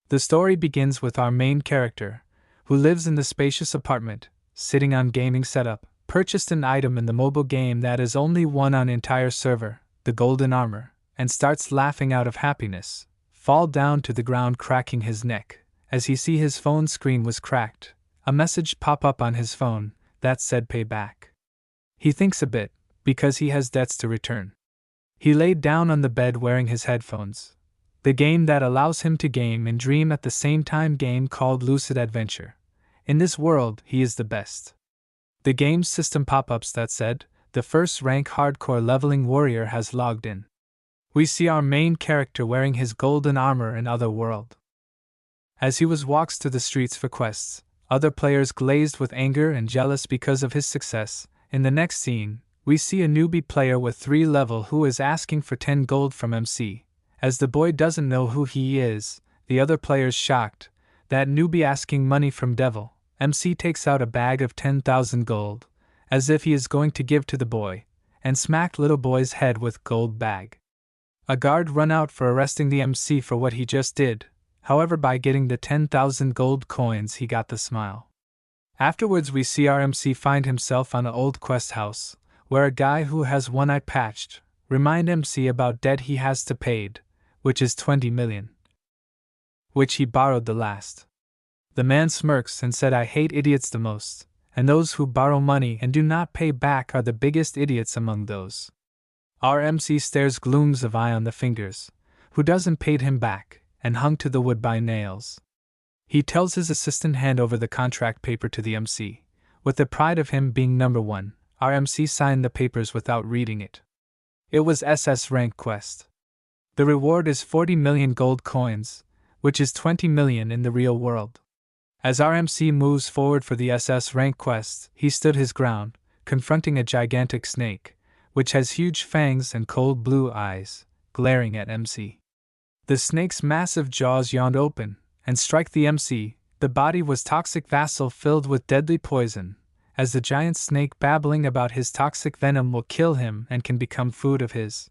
The story begins with our main character, who lives in the spacious apartment, sitting on gaming setup, purchased an item in the mobile game that is only one on entire server, the golden armor, and starts laughing out of happiness, fall down to the ground cracking his neck, as he see his phone screen was cracked, a message pop up on his phone that said pay back. He thinks a bit, because he has debts to return. He laid down on the bed wearing his headphones. The game that allows him to game and dream at the same time game called Lucid Adventure. In this world, he is the best. The game's system pop-ups that said, the first rank hardcore leveling warrior has logged in. We see our main character wearing his golden armor in other world. As he walks to the streets for quests, other players glazed with anger and jealous because of his success. In the next scene, we see a newbie player with 3 level who is asking for 10 gold from MC. As the boy doesn't know who he is, the other players shocked, that newbie asking money from devil. MC takes out a bag of 10,000 gold, as if he is going to give to the boy, and smacked little boy's head with gold bag. A guard run out for arresting the MC for what he just did, however by getting the 10,000 gold coins he got the smile. Afterwards we see our MC find himself on an old quest house, where a guy who has one eye patched, remind MC about debt he has to paid, which is 20 million. Which he borrowed the last. The man smirks and said I hate idiots the most, and those who borrow money and do not pay back are the biggest idiots among those. Our MC stares glooms of eye on the fingers, who doesn't paid him back, and hung to the wood by nails. He tells his assistant hand over the contract paper to the MC, with the pride of him being number 1. Our MC signed the papers without reading it. It was SS rank quest. The reward is 40 million gold coins, which is 20 million in the real world. As our MC moves forward for the SS rank quest, he stood his ground, confronting a gigantic snake, which has huge fangs and cold blue eyes, glaring at MC. The snake's massive jaws yawned open, and strike the MC. The body was toxic vessel filled with deadly poison, as the giant snake babbling about his toxic venom will kill him and can become food of his.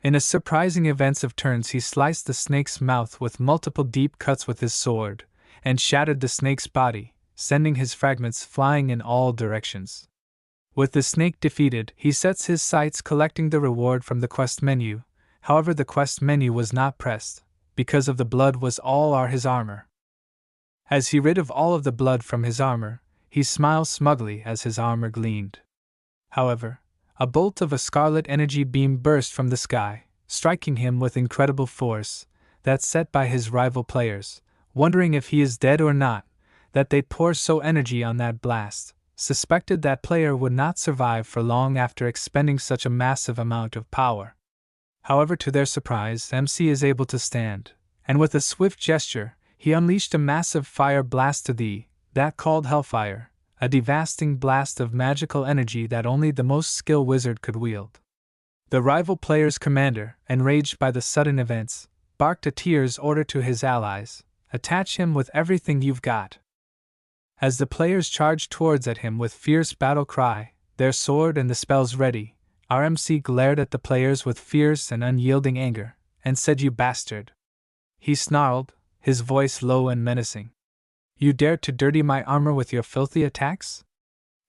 In a surprising events of turns he sliced the snake's mouth with multiple deep cuts with his sword, and shattered the snake's body, sending his fragments flying in all directions. With the snake defeated, he sets his sights collecting the reward from the quest menu. However, the quest menu was not pressed, because of the blood was all his armor. As he rid of all of the blood from his armor, he smiles smugly as his armor gleamed. However, a bolt of a scarlet energy beam burst from the sky, striking him with incredible force, that set by his rival players, wondering if he is dead or not, that they pour so energy on that blast, suspected that player would not survive for long after expending such a massive amount of power. However, to their surprise, MC is able to stand, and with a swift gesture, he unleashed a massive fire blast to that called Hellfire, a devastating blast of magical energy that only the most skilled wizard could wield. The rival player's commander, enraged by the sudden events, barked a tears order to his allies, attach him with everything you've got. As the players charged towards at him with fierce battle cry, their sword and the spells ready, our MC glared at the players with fierce and unyielding anger, and said, "You bastard." He snarled, his voice low and menacing. "You dare to dirty my armor with your filthy attacks?"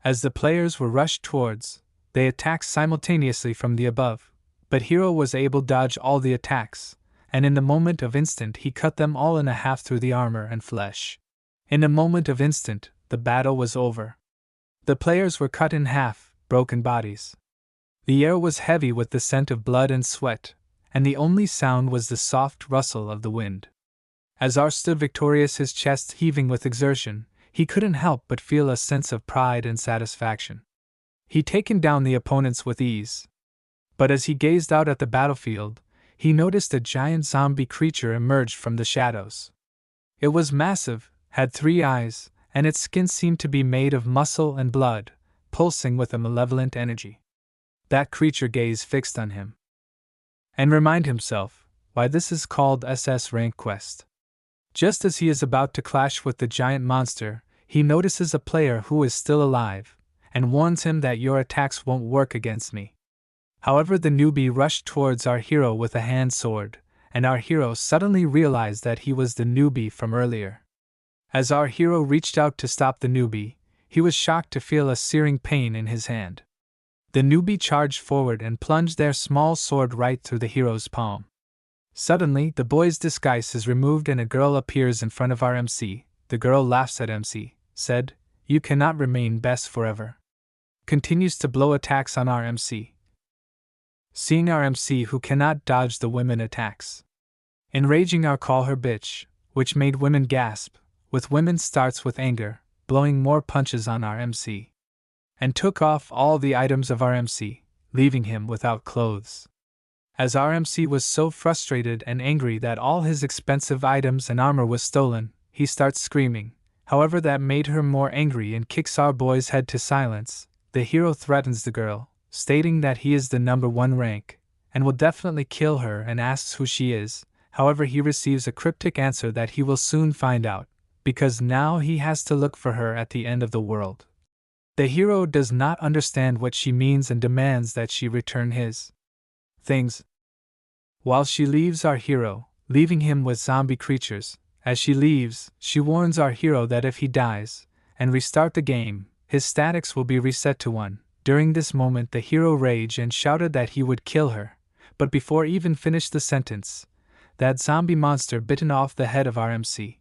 As the players were rushed towards, they attacked simultaneously from the above, but Hero was able to dodge all the attacks, and in the moment of instant he cut them all in half through the armor and flesh. In a moment of instant, the battle was over. The players were cut in half, broken bodies. The air was heavy with the scent of blood and sweat, and the only sound was the soft rustle of the wind. As R stood victorious, his chest heaving with exertion, he couldn't help but feel a sense of pride and satisfaction. He'd taken down the opponents with ease. But as he gazed out at the battlefield, he noticed a giant zombie creature emerged from the shadows. It was massive, had 3 eyes, and its skin seemed to be made of muscle and blood, pulsing with a malevolent energy. That creature gazed fixed on him, and remind himself why this is called SS rank quest. Just as he is about to clash with the giant monster, he notices a player who is still alive, and warns him that your attacks won't work against me. However, the newbie rushed towards our hero with a hand sword, and our hero suddenly realized that he was the newbie from earlier. As our hero reached out to stop the newbie, he was shocked to feel a searing pain in his hand. The newbie charged forward and plunged their small sword right through the hero's palm. Suddenly, the boy's disguise is removed and a girl appears in front of our MC. The girl laughs at MC, said, "You cannot remain best forever." Continues to blow attacks on our MC. Seeing our MC who cannot dodge the women attacks. Enraging our call her bitch, which made women gasp, with women starts with anger, blowing more punches on our MC. And took off all the items of our MC, leaving him without clothes. As our MC was so frustrated and angry that all his expensive items and armor was stolen, he starts screaming. However, that made her more angry and kicks our boy's head to silence. The hero threatens the girl, stating that he is the number 1 rank, and will definitely kill her, and asks who she is. However, he receives a cryptic answer that he will soon find out, because now he has to look for her at the end of the world. The hero does not understand what she means and demands that she return his things. While she leaves our hero, leaving him with zombie creatures. As she leaves, she warns our hero that if he dies and restart the game, his statics will be reset to 1. During this moment, the hero raged and shouted that he would kill her, but before even finished the sentence, that zombie monster bitten off the head of our MC.